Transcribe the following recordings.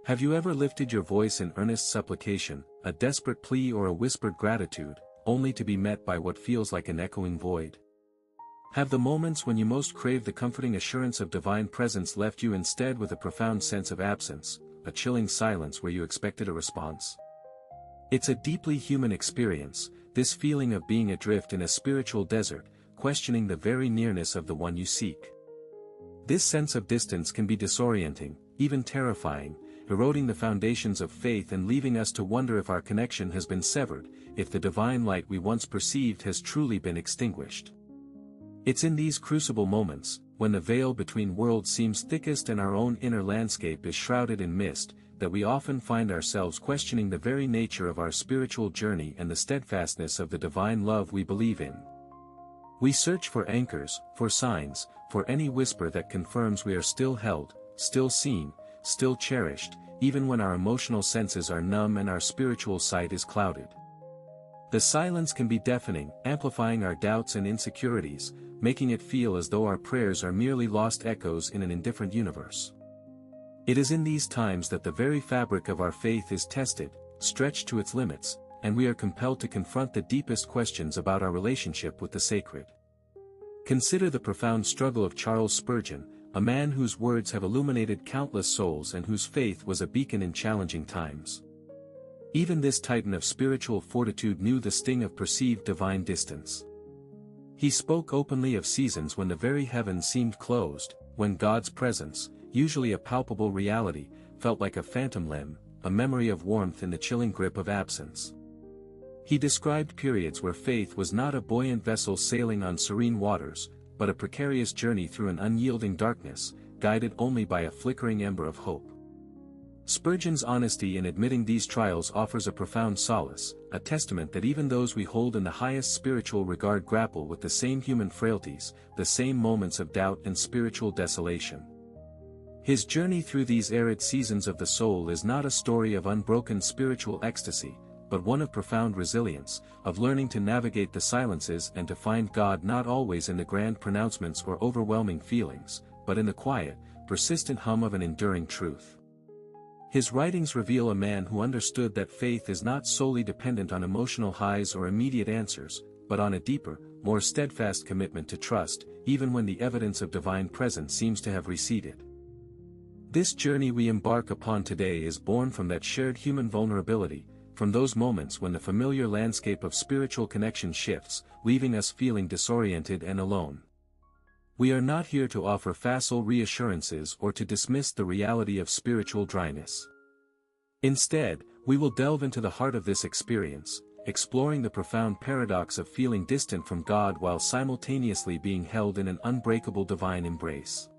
Have you ever lifted your voice in earnest supplication, a desperate plea or a whispered gratitude, only to be met by what feels like an echoing void? Have the moments when you most crave the comforting assurance of divine presence left you instead with a profound sense of absence, a chilling silence where you expected a response? It's a deeply human experience, this feeling of being adrift in a spiritual desert, questioning the very nearness of the one you seek. This sense of distance can be disorienting, even terrifying, eroding the foundations of faith and leaving us to wonder if our connection has been severed, if the divine light we once perceived has truly been extinguished. It's in these crucible moments, when the veil between worlds seems thickest and our own inner landscape is shrouded in mist, that we often find ourselves questioning the very nature of our spiritual journey and the steadfastness of the divine love we believe in. We search for anchors, for signs, for any whisper that confirms we are still held, still seen, still cherished, even when our emotional senses are numb and our spiritual sight is clouded. The silence can be deafening, amplifying our doubts and insecurities, making it feel as though our prayers are merely lost echoes in an indifferent universe. It is in these times that the very fabric of our faith is tested, stretched to its limits, and we are compelled to confront the deepest questions about our relationship with the sacred. Consider the profound struggle of Charles Spurgeon, a man whose words have illuminated countless souls and whose faith was a beacon in challenging times. Even this titan of spiritual fortitude knew the sting of perceived divine distance. He spoke openly of seasons when the very heavens seemed closed, when God's presence, usually a palpable reality, felt like a phantom limb, a memory of warmth in the chilling grip of absence. He described periods where faith was not a buoyant vessel sailing on serene waters, but a precarious journey through an unyielding darkness, guided only by a flickering ember of hope. Spurgeon's honesty in admitting these trials offers a profound solace, a testament that even those we hold in the highest spiritual regard grapple with the same human frailties, the same moments of doubt and spiritual desolation. His journey through these arid seasons of the soul is not a story of unbroken spiritual ecstasy, but one of profound resilience, of learning to navigate the silences and to find God not always in the grand pronouncements or overwhelming feelings, but in the quiet, persistent hum of an enduring truth. His writings reveal a man who understood that faith is not solely dependent on emotional highs or immediate answers, but on a deeper, more steadfast commitment to trust, even when the evidence of divine presence seems to have receded. This journey we embark upon today is born from that shared human vulnerability, from those moments when the familiar landscape of spiritual connection shifts, leaving us feeling disoriented and alone. We are not here to offer facile reassurances or to dismiss the reality of spiritual dryness. Instead, we will delve into the heart of this experience, exploring the profound paradox of feeling distant from God while simultaneously being held in an unbreakable divine embrace.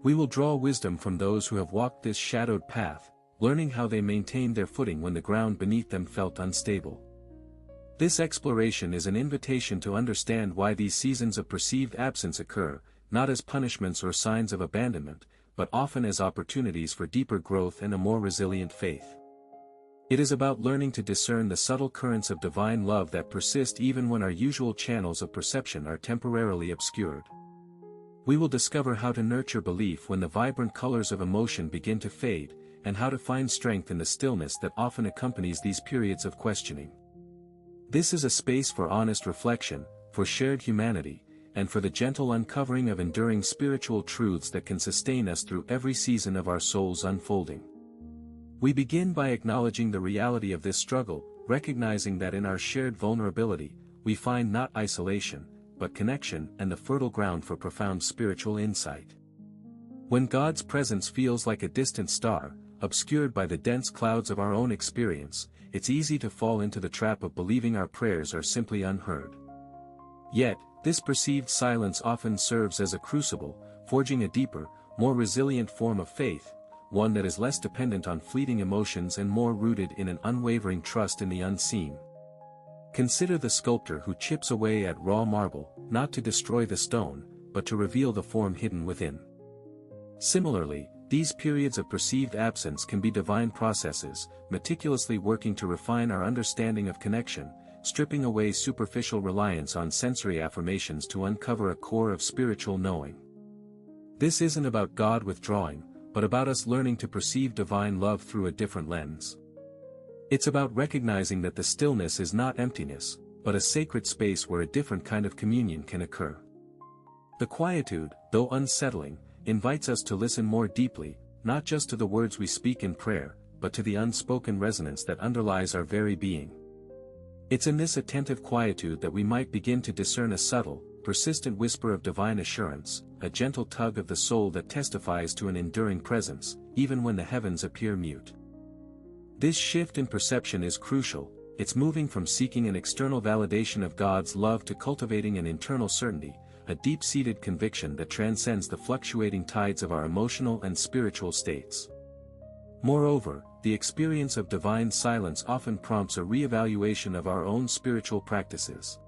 We will draw wisdom from those who have walked this shadowed path, learning how they maintained their footing when the ground beneath them felt unstable. This exploration is an invitation to understand why these seasons of perceived absence occur, not as punishments or signs of abandonment, but often as opportunities for deeper growth and a more resilient faith. It is about learning to discern the subtle currents of divine love that persist even when our usual channels of perception are temporarily obscured. We will discover how to nurture belief when the vibrant colors of emotion begin to fade, and how to find strength in the stillness that often accompanies these periods of questioning. This is a space for honest reflection, for shared humanity, and for the gentle uncovering of enduring spiritual truths that can sustain us through every season of our soul's unfolding. We begin by acknowledging the reality of this struggle, recognizing that in our shared vulnerability, we find not isolation, but connection and the fertile ground for profound spiritual insight. When God's presence feels like a distant star, obscured by the dense clouds of our own experience, it's easy to fall into the trap of believing our prayers are simply unheard. Yet, this perceived silence often serves as a crucible, forging a deeper, more resilient form of faith, one that is less dependent on fleeting emotions and more rooted in an unwavering trust in the unseen. Consider the sculptor who chips away at raw marble, not to destroy the stone, but to reveal the form hidden within. Similarly, these periods of perceived absence can be divine processes, meticulously working to refine our understanding of connection, stripping away superficial reliance on sensory affirmations to uncover a core of spiritual knowing. This isn't about God withdrawing, but about us learning to perceive divine love through a different lens. It's about recognizing that the stillness is not emptiness, but a sacred space where a different kind of communion can occur. The quietude, though unsettling, invites us to listen more deeply, not just to the words we speak in prayer, but to the unspoken resonance that underlies our very being. It's in this attentive quietude that we might begin to discern a subtle, persistent whisper of divine assurance, a gentle tug of the soul that testifies to an enduring presence, even when the heavens appear mute. This shift in perception is crucial. It's moving from seeking an external validation of God's love to cultivating an internal certainty, a deep-seated conviction that transcends the fluctuating tides of our emotional and spiritual states. Moreover, the experience of divine silence often prompts a re-evaluation of our own spiritual practices.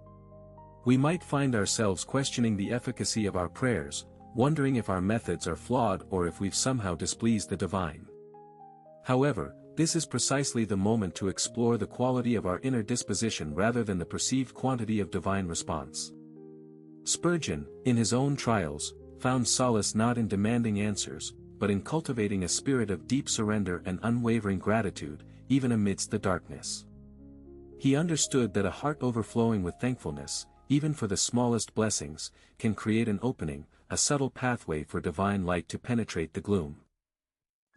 We might find ourselves questioning the efficacy of our prayers, wondering if our methods are flawed or if we've somehow displeased the divine. However, this is precisely the moment to explore the quality of our inner disposition rather than the perceived quantity of divine response. Spurgeon, in his own trials, found solace not in demanding answers, but in cultivating a spirit of deep surrender and unwavering gratitude, even amidst the darkness. He understood that a heart overflowing with thankfulness, even for the smallest blessings, can create an opening, a subtle pathway for divine light to penetrate the gloom.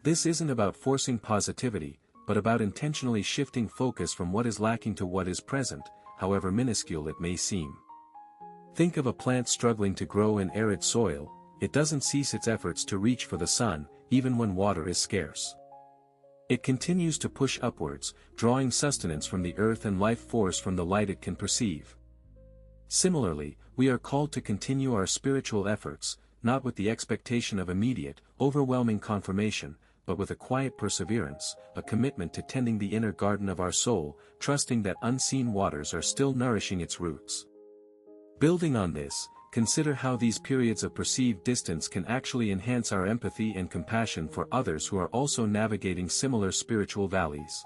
This isn't about forcing positivity, but about intentionally shifting focus from what is lacking to what is present, however minuscule it may seem. Think of a plant struggling to grow in arid soil. It doesn't cease its efforts to reach for the sun, even when water is scarce. It continues to push upwards, drawing sustenance from the earth and life force from the light it can perceive. Similarly, we are called to continue our spiritual efforts, not with the expectation of immediate, overwhelming confirmation, but with a quiet perseverance, a commitment to tending the inner garden of our soul, trusting that unseen waters are still nourishing its roots. Building on this, consider how these periods of perceived distance can actually enhance our empathy and compassion for others who are also navigating similar spiritual valleys.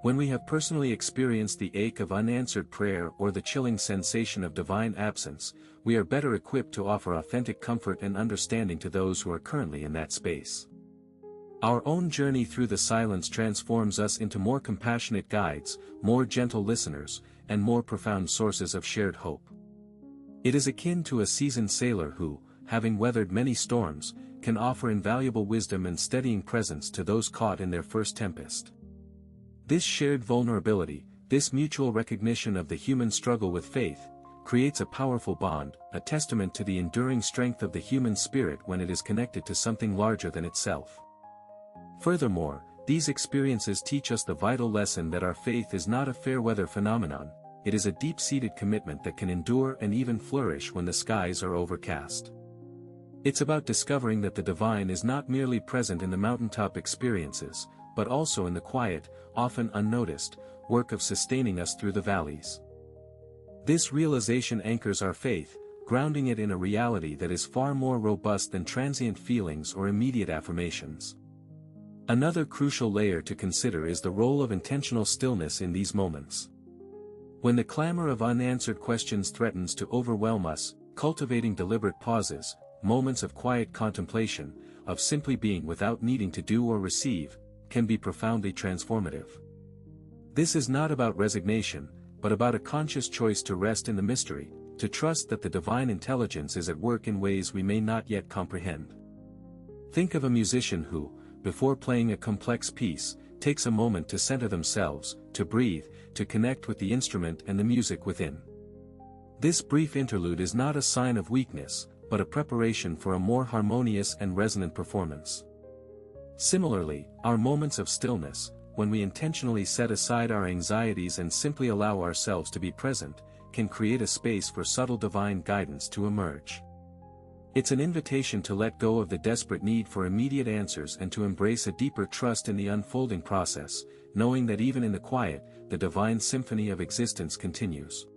When we have personally experienced the ache of unanswered prayer or the chilling sensation of divine absence, we are better equipped to offer authentic comfort and understanding to those who are currently in that space. Our own journey through the silence transforms us into more compassionate guides, more gentle listeners, and more profound sources of shared hope. It is akin to a seasoned sailor who, having weathered many storms, can offer invaluable wisdom and steadying presence to those caught in their first tempest. This shared vulnerability, this mutual recognition of the human struggle with faith, creates a powerful bond, a testament to the enduring strength of the human spirit when it is connected to something larger than itself. Furthermore, these experiences teach us the vital lesson that our faith is not a fair-weather phenomenon. It is a deep-seated commitment that can endure and even flourish when the skies are overcast. It's about discovering that the divine is not merely present in the mountaintop experiences, but also in the quiet, often unnoticed, work of sustaining us through the valleys. This realization anchors our faith, grounding it in a reality that is far more robust than transient feelings or immediate affirmations. Another crucial layer to consider is the role of intentional stillness in these moments. When the clamor of unanswered questions threatens to overwhelm us, cultivating deliberate pauses, moments of quiet contemplation, of simply being without needing to do or receive, can be profoundly transformative. This is not about resignation, but about a conscious choice to rest in the mystery, to trust that the divine intelligence is at work in ways we may not yet comprehend. Think of a musician who, before playing a complex piece, takes a moment to center themselves, to breathe, to connect with the instrument and the music within. This brief interlude is not a sign of weakness, but a preparation for a more harmonious and resonant performance. Similarly, our moments of stillness, when we intentionally set aside our anxieties and simply allow ourselves to be present, can create a space for subtle divine guidance to emerge. It's an invitation to let go of the desperate need for immediate answers and to embrace a deeper trust in the unfolding process, knowing that even in the quiet, the divine symphony of existence continues.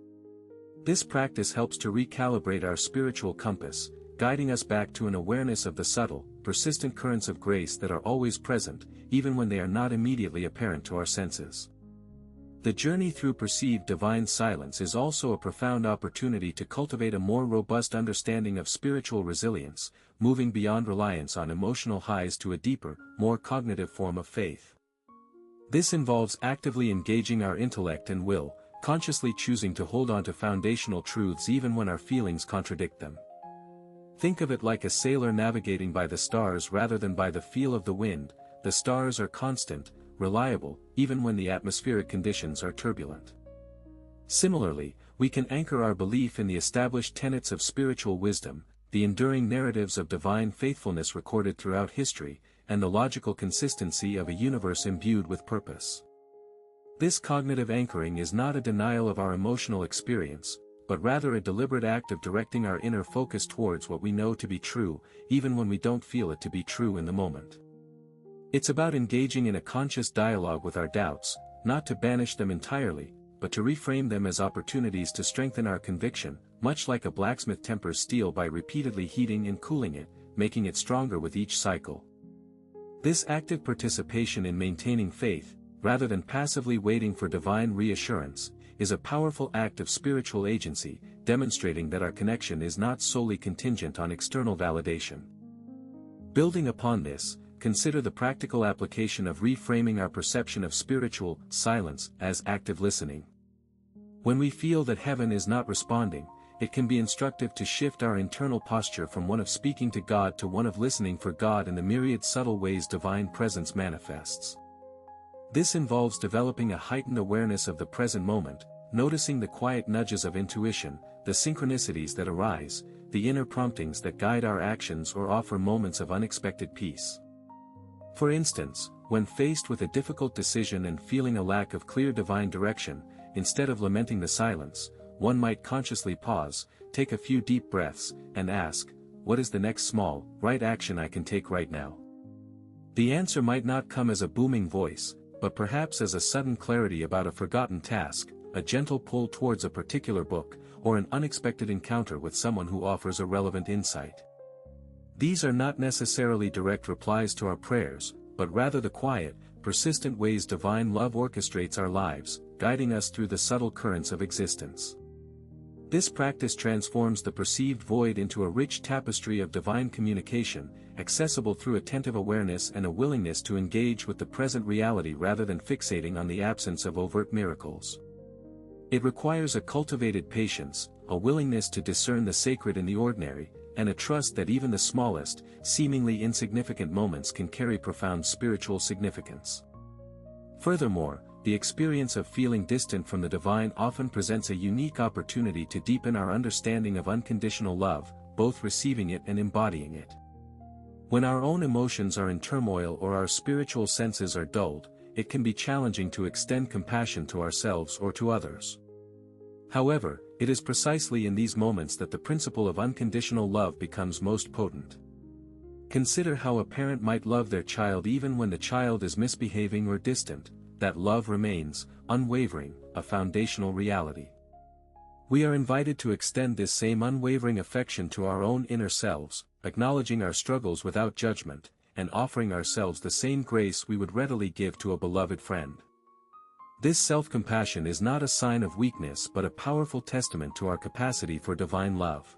This practice helps to recalibrate our spiritual compass, guiding us back to an awareness of the subtle, persistent currents of grace that are always present, even when they are not immediately apparent to our senses. The journey through perceived divine silence is also a profound opportunity to cultivate a more robust understanding of spiritual resilience, moving beyond reliance on emotional highs to a deeper, more cognitive form of faith. This involves actively engaging our intellect and will, consciously choosing to hold on to foundational truths even when our feelings contradict them. Think of it like a sailor navigating by the stars rather than by the feel of the wind. The stars are constant, reliable, even when the atmospheric conditions are turbulent. Similarly, we can anchor our belief in the established tenets of spiritual wisdom, the enduring narratives of divine faithfulness recorded throughout history, and the logical consistency of a universe imbued with purpose. This cognitive anchoring is not a denial of our emotional experience, but rather a deliberate act of directing our inner focus towards what we know to be true, even when we don't feel it to be true in the moment. It's about engaging in a conscious dialogue with our doubts, not to banish them entirely, but to reframe them as opportunities to strengthen our conviction, much like a blacksmith tempers steel by repeatedly heating and cooling it, making it stronger with each cycle. This active participation in maintaining faith, rather than passively waiting for divine reassurance, is a powerful act of spiritual agency, demonstrating that our connection is not solely contingent on external validation. Building upon this, consider the practical application of reframing our perception of spiritual silence as active listening. When we feel that heaven is not responding, it can be instructive to shift our internal posture from one of speaking to God to one of listening for God in the myriad subtle ways divine presence manifests. This involves developing a heightened awareness of the present moment, noticing the quiet nudges of intuition, the synchronicities that arise, the inner promptings that guide our actions or offer moments of unexpected peace. For instance, when faced with a difficult decision and feeling a lack of clear divine direction, instead of lamenting the silence, one might consciously pause, take a few deep breaths, and ask, what is the next small, right action I can take right now? The answer might not come as a booming voice, but perhaps as a sudden clarity about a forgotten task, a gentle pull towards a particular book, or an unexpected encounter with someone who offers a relevant insight. These are not necessarily direct replies to our prayers, but rather the quiet, persistent ways divine love orchestrates our lives, guiding us through the subtle currents of existence. This practice transforms the perceived void into a rich tapestry of divine communication, accessible through attentive awareness and a willingness to engage with the present reality rather than fixating on the absence of overt miracles. It requires a cultivated patience, a willingness to discern the sacred in the ordinary, and a trust that even the smallest, seemingly insignificant moments can carry profound spiritual significance. Furthermore, the experience of feeling distant from the divine often presents a unique opportunity to deepen our understanding of unconditional love, both receiving it and embodying it. When our own emotions are in turmoil or our spiritual senses are dulled, it can be challenging to extend compassion to ourselves or to others. However, it is precisely in these moments that the principle of unconditional love becomes most potent. Consider how a parent might love their child even when the child is misbehaving or distant. That love remains, unwavering, a foundational reality. We are invited to extend this same unwavering affection to our own inner selves, acknowledging our struggles without judgment, and offering ourselves the same grace we would readily give to a beloved friend. This self-compassion is not a sign of weakness but a powerful testament to our capacity for divine love.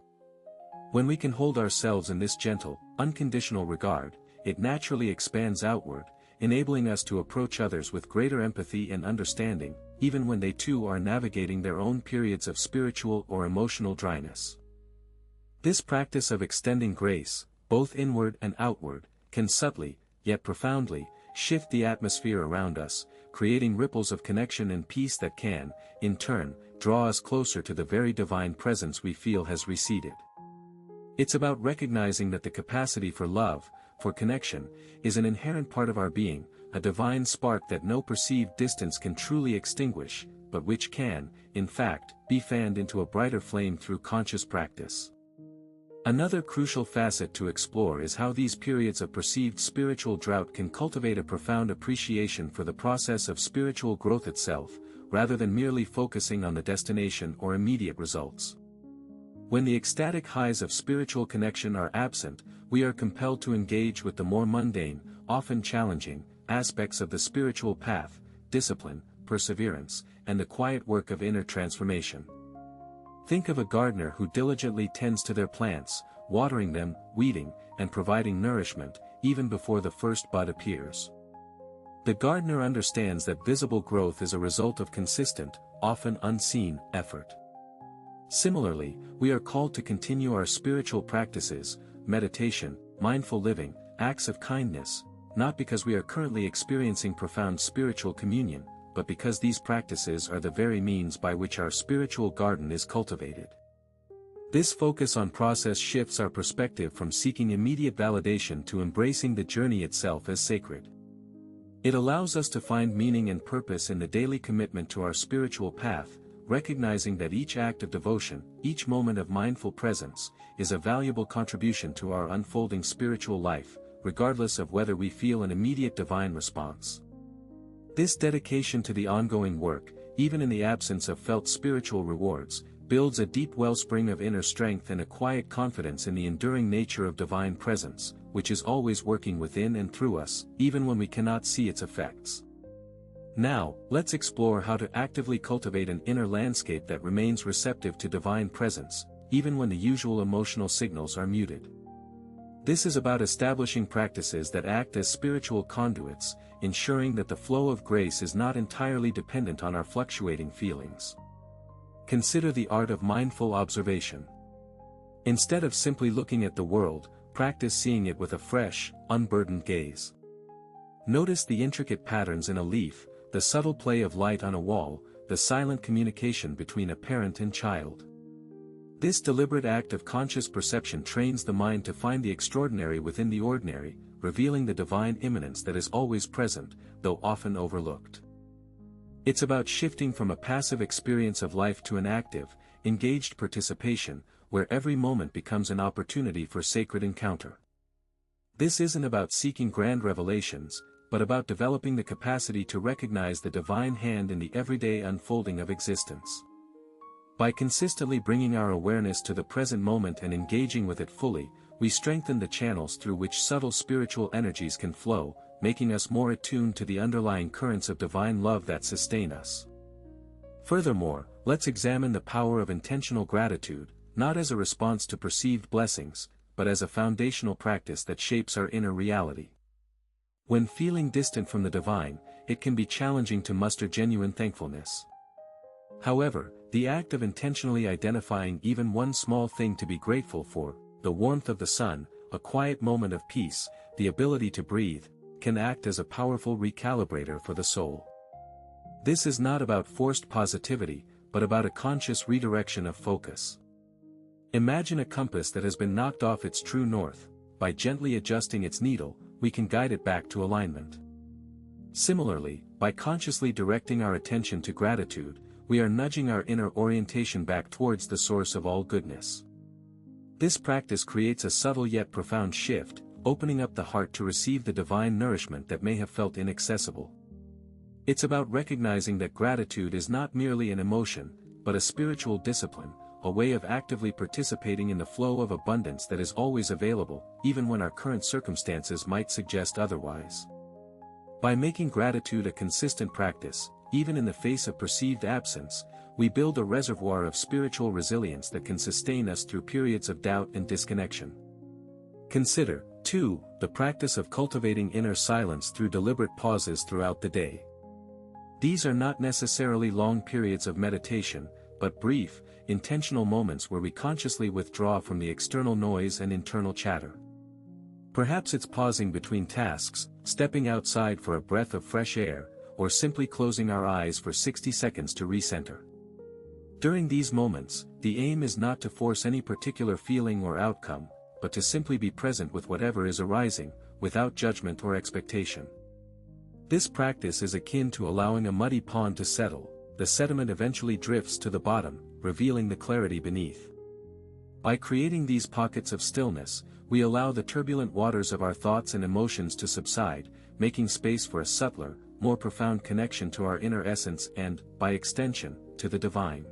When we can hold ourselves in this gentle, unconditional regard, it naturally expands outward, enabling us to approach others with greater empathy and understanding, even when they too are navigating their own periods of spiritual or emotional dryness. This practice of extending grace, both inward and outward, can subtly, yet profoundly, shift the atmosphere around us, creating ripples of connection and peace that can, in turn, draw us closer to the very divine presence we feel has receded. It's about recognizing that the capacity for love, for connection, is an inherent part of our being, a divine spark that no perceived distance can truly extinguish, but which can, in fact, be fanned into a brighter flame through conscious practice. Another crucial facet to explore is how these periods of perceived spiritual drought can cultivate a profound appreciation for the process of spiritual growth itself, rather than merely focusing on the destination or immediate results. When the ecstatic highs of spiritual connection are absent, we are compelled to engage with the more mundane, often challenging, aspects of the spiritual path: discipline, perseverance, and the quiet work of inner transformation. Think of a gardener who diligently tends to their plants, watering them, weeding, and providing nourishment, even before the first bud appears. The gardener understands that visible growth is a result of consistent, often unseen, effort. Similarly, we are called to continue our spiritual practices, meditation, mindful living, acts of kindness, not because we are currently experiencing profound spiritual communion, but because these practices are the very means by which our spiritual garden is cultivated. This focus on process shifts our perspective from seeking immediate validation to embracing the journey itself as sacred. It allows us to find meaning and purpose in the daily commitment to our spiritual path, recognizing that each act of devotion, each moment of mindful presence, is a valuable contribution to our unfolding spiritual life, regardless of whether we feel an immediate divine response. This dedication to the ongoing work, even in the absence of felt spiritual rewards, builds a deep wellspring of inner strength and a quiet confidence in the enduring nature of divine presence, which is always working within and through us, even when we cannot see its effects. Now, let's explore how to actively cultivate an inner landscape that remains receptive to divine presence, even when the usual emotional signals are muted. This is about establishing practices that act as spiritual conduits, ensuring that the flow of grace is not entirely dependent on our fluctuating feelings. Consider the art of mindful observation. Instead of simply looking at the world, practice seeing it with a fresh, unburdened gaze. Notice the intricate patterns in a leaf, the subtle play of light on a wall, the silent communication between a parent and child. This deliberate act of conscious perception trains the mind to find the extraordinary within the ordinary, revealing the divine immanence that is always present, though often overlooked. It's about shifting from a passive experience of life to an active, engaged participation, where every moment becomes an opportunity for sacred encounter. This isn't about seeking grand revelations, but about developing the capacity to recognize the divine hand in the everyday unfolding of existence. By consistently bringing our awareness to the present moment and engaging with it fully, we strengthen the channels through which subtle spiritual energies can flow, making us more attuned to the underlying currents of divine love that sustain us. Furthermore, let's examine the power of intentional gratitude, not as a response to perceived blessings, but as a foundational practice that shapes our inner reality. When feeling distant from the divine, it can be challenging to muster genuine thankfulness. However, the act of intentionally identifying even one small thing to be grateful for, the warmth of the sun, a quiet moment of peace, the ability to breathe, can act as a powerful recalibrator for the soul. This is not about forced positivity, but about a conscious redirection of focus. Imagine a compass that has been knocked off its true north. By gently adjusting its needle, we can guide it back to alignment. Similarly, by consciously directing our attention to gratitude, we are nudging our inner orientation back towards the source of all goodness. This practice creates a subtle yet profound shift, opening up the heart to receive the divine nourishment that may have felt inaccessible. It's about recognizing that gratitude is not merely an emotion, but a spiritual discipline, a way of actively participating in the flow of abundance that is always available, even when our current circumstances might suggest otherwise. By making gratitude a consistent practice, even in the face of perceived absence, we build a reservoir of spiritual resilience that can sustain us through periods of doubt and disconnection. Consider, too, the practice of cultivating inner silence through deliberate pauses throughout the day. These are not necessarily long periods of meditation, but brief, intentional moments where we consciously withdraw from the external noise and internal chatter. Perhaps it's pausing between tasks, stepping outside for a breath of fresh air, or simply closing our eyes for 60 seconds to recenter. During these moments, the aim is not to force any particular feeling or outcome, but to simply be present with whatever is arising, without judgment or expectation. This practice is akin to allowing a muddy pond to settle. The sediment eventually drifts to the bottom, revealing the clarity beneath. By creating these pockets of stillness, we allow the turbulent waters of our thoughts and emotions to subside, making space for a subtler, more profound connection to our inner essence and, by extension, to the divine.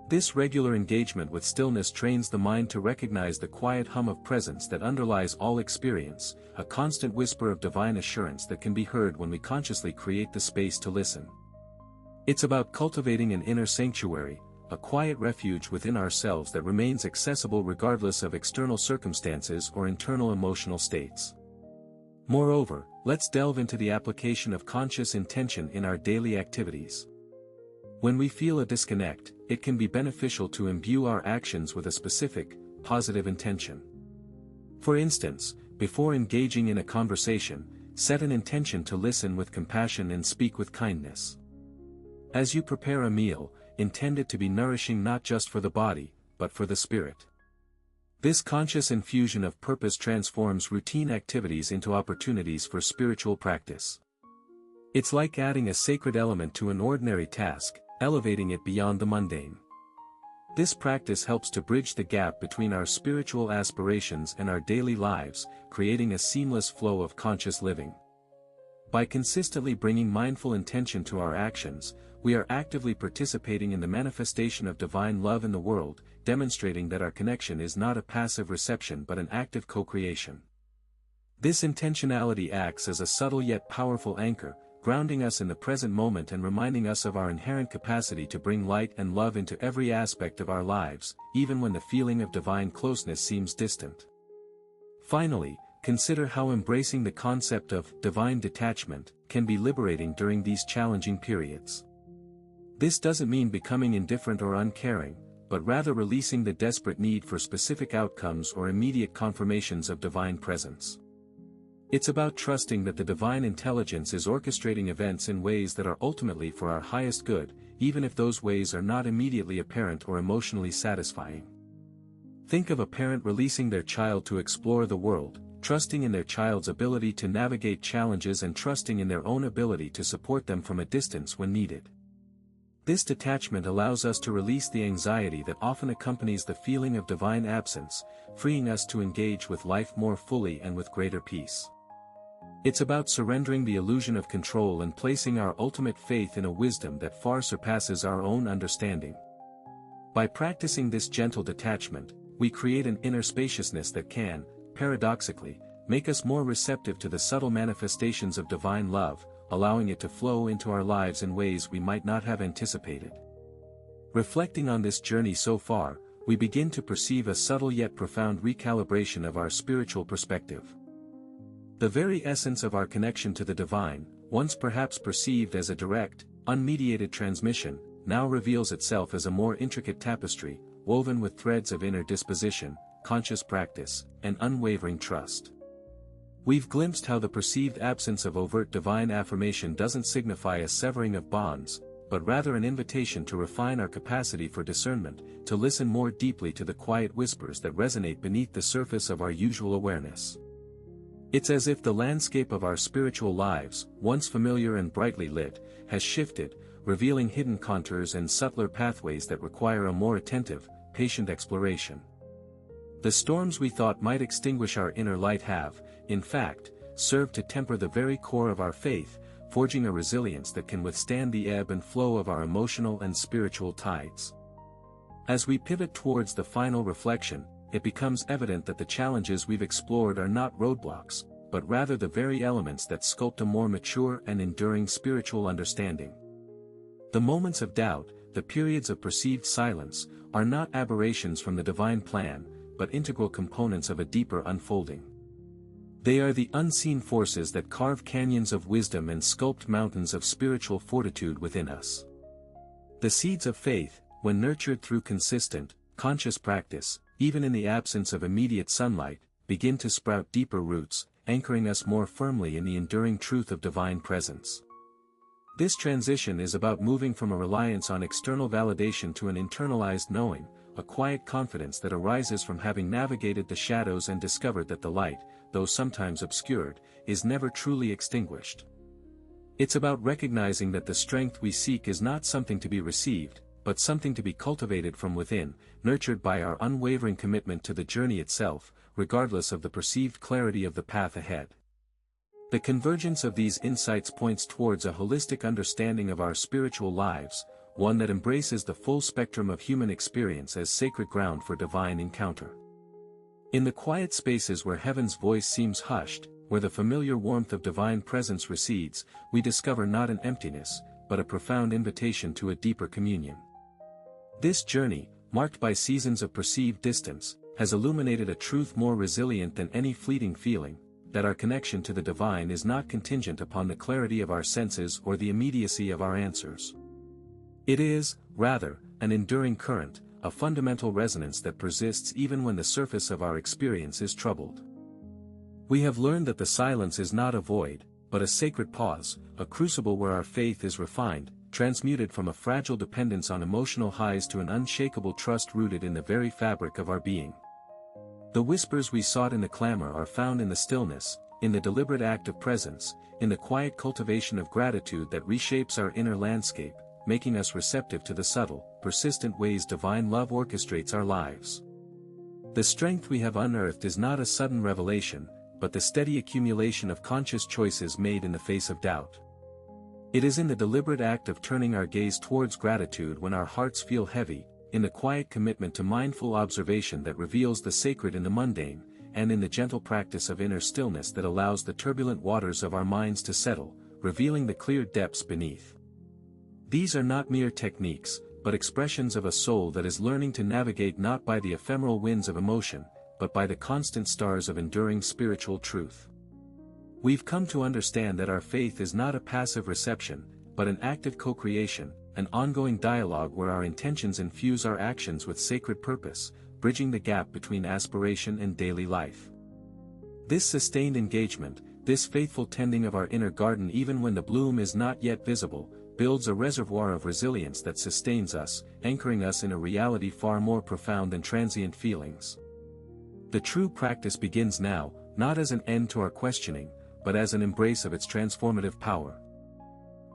This regular engagement with stillness trains the mind to recognize the quiet hum of presence that underlies all experience, a constant whisper of divine assurance that can be heard when we consciously create the space to listen. It's about cultivating an inner sanctuary, a quiet refuge within ourselves that remains accessible regardless of external circumstances or internal emotional states. Moreover, let's delve into the application of conscious intention in our daily activities. When we feel a disconnect, it can be beneficial to imbue our actions with a specific, positive intention. For instance, before engaging in a conversation, set an intention to listen with compassion and speak with kindness. As you prepare a meal, intend it to be nourishing not just for the body, but for the spirit. This conscious infusion of purpose transforms routine activities into opportunities for spiritual practice. It's like adding a sacred element to an ordinary task, elevating it beyond the mundane. This practice helps to bridge the gap between our spiritual aspirations and our daily lives, creating a seamless flow of conscious living. By consistently bringing mindful intention to our actions, we are actively participating in the manifestation of divine love in the world, demonstrating that our connection is not a passive reception but an active co-creation. This intentionality acts as a subtle yet powerful anchor, grounding us in the present moment and reminding us of our inherent capacity to bring light and love into every aspect of our lives, even when the feeling of divine closeness seems distant. Finally, consider how embracing the concept of divine detachment can be liberating during these challenging periods. This doesn't mean becoming indifferent or uncaring, but rather releasing the desperate need for specific outcomes or immediate confirmations of divine presence. It's about trusting that the divine intelligence is orchestrating events in ways that are ultimately for our highest good, even if those ways are not immediately apparent or emotionally satisfying. Think of a parent releasing their child to explore the world, trusting in their child's ability to navigate challenges and trusting in their own ability to support them from a distance when needed. This detachment allows us to release the anxiety that often accompanies the feeling of divine absence, freeing us to engage with life more fully and with greater peace. It's about surrendering the illusion of control and placing our ultimate faith in a wisdom that far surpasses our own understanding. By practicing this gentle detachment, we create an inner spaciousness that can, paradoxically, make us more receptive to the subtle manifestations of divine love, allowing it to flow into our lives in ways we might not have anticipated. Reflecting on this journey so far, we begin to perceive a subtle yet profound recalibration of our spiritual perspective. The very essence of our connection to the divine, once perhaps perceived as a direct, unmediated transmission, now reveals itself as a more intricate tapestry, woven with threads of inner disposition, conscious practice, and unwavering trust. We've glimpsed how the perceived absence of overt divine affirmation doesn't signify a severing of bonds, but rather an invitation to refine our capacity for discernment, to listen more deeply to the quiet whispers that resonate beneath the surface of our usual awareness. It's as if the landscape of our spiritual lives, once familiar and brightly lit, has shifted, revealing hidden contours and subtler pathways that require a more attentive, patient exploration. The storms we thought might extinguish our inner light have, in fact, served to temper the very core of our faith, forging a resilience that can withstand the ebb and flow of our emotional and spiritual tides. As we pivot towards the final reflection, it becomes evident that the challenges we've explored are not roadblocks, but rather the very elements that sculpt a more mature and enduring spiritual understanding. The moments of doubt, the periods of perceived silence, are not aberrations from the divine plan, but integral components of a deeper unfolding. They are the unseen forces that carve canyons of wisdom and sculpt mountains of spiritual fortitude within us. The seeds of faith, when nurtured through consistent, conscious practice, even in the absence of immediate sunlight, begin to sprout deeper roots, anchoring us more firmly in the enduring truth of divine presence. This transition is about moving from a reliance on external validation to an internalized knowing, a quiet confidence that arises from having navigated the shadows and discovered that the light, though sometimes obscured, is never truly extinguished. It's about recognizing that the strength we seek is not something to be received, but something to be cultivated from within, nurtured by our unwavering commitment to the journey itself, regardless of the perceived clarity of the path ahead. The convergence of these insights points towards a holistic understanding of our spiritual lives, one that embraces the full spectrum of human experience as sacred ground for divine encounter. In the quiet spaces where heaven's voice seems hushed, where the familiar warmth of divine presence recedes, we discover not an emptiness, but a profound invitation to a deeper communion. This journey, marked by seasons of perceived distance, has illuminated a truth more resilient than any fleeting feeling, that our connection to the divine is not contingent upon the clarity of our senses or the immediacy of our answers. It is, rather, an enduring current, a fundamental resonance that persists even when the surface of our experience is troubled. We have learned that the silence is not a void, but a sacred pause, a crucible where our faith is refined, transmuted from a fragile dependence on emotional highs to an unshakable trust rooted in the very fabric of our being. The whispers we sought in the clamor are found in the stillness, in the deliberate act of presence, in the quiet cultivation of gratitude that reshapes our inner landscape, making us receptive to the subtle, persistent ways divine love orchestrates our lives. The strength we have unearthed is not a sudden revelation, but the steady accumulation of conscious choices made in the face of doubt. It is in the deliberate act of turning our gaze towards gratitude when our hearts feel heavy, in the quiet commitment to mindful observation that reveals the sacred in the mundane, and in the gentle practice of inner stillness that allows the turbulent waters of our minds to settle, revealing the clear depths beneath. These are not mere techniques, but expressions of a soul that is learning to navigate not by the ephemeral winds of emotion, but by the constant stars of enduring spiritual truth. We've come to understand that our faith is not a passive reception, but an active co-creation, an ongoing dialogue where our intentions infuse our actions with sacred purpose, bridging the gap between aspiration and daily life. This sustained engagement, this faithful tending of our inner garden even when the bloom is not yet visible, builds a reservoir of resilience that sustains us, anchoring us in a reality far more profound than transient feelings. The true practice begins now, not as an end to our questioning, but as an embrace of its transformative power.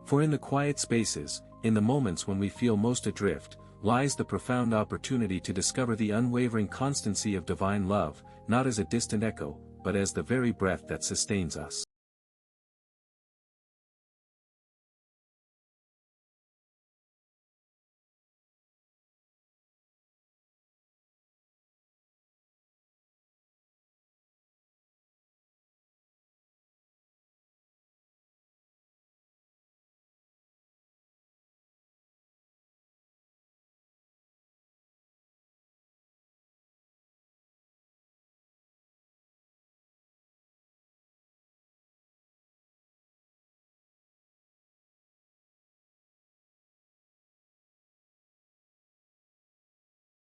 For in the quiet spaces, in the moments when we feel most adrift, lies the profound opportunity to discover the unwavering constancy of divine love, not as a distant echo, but as the very breath that sustains us.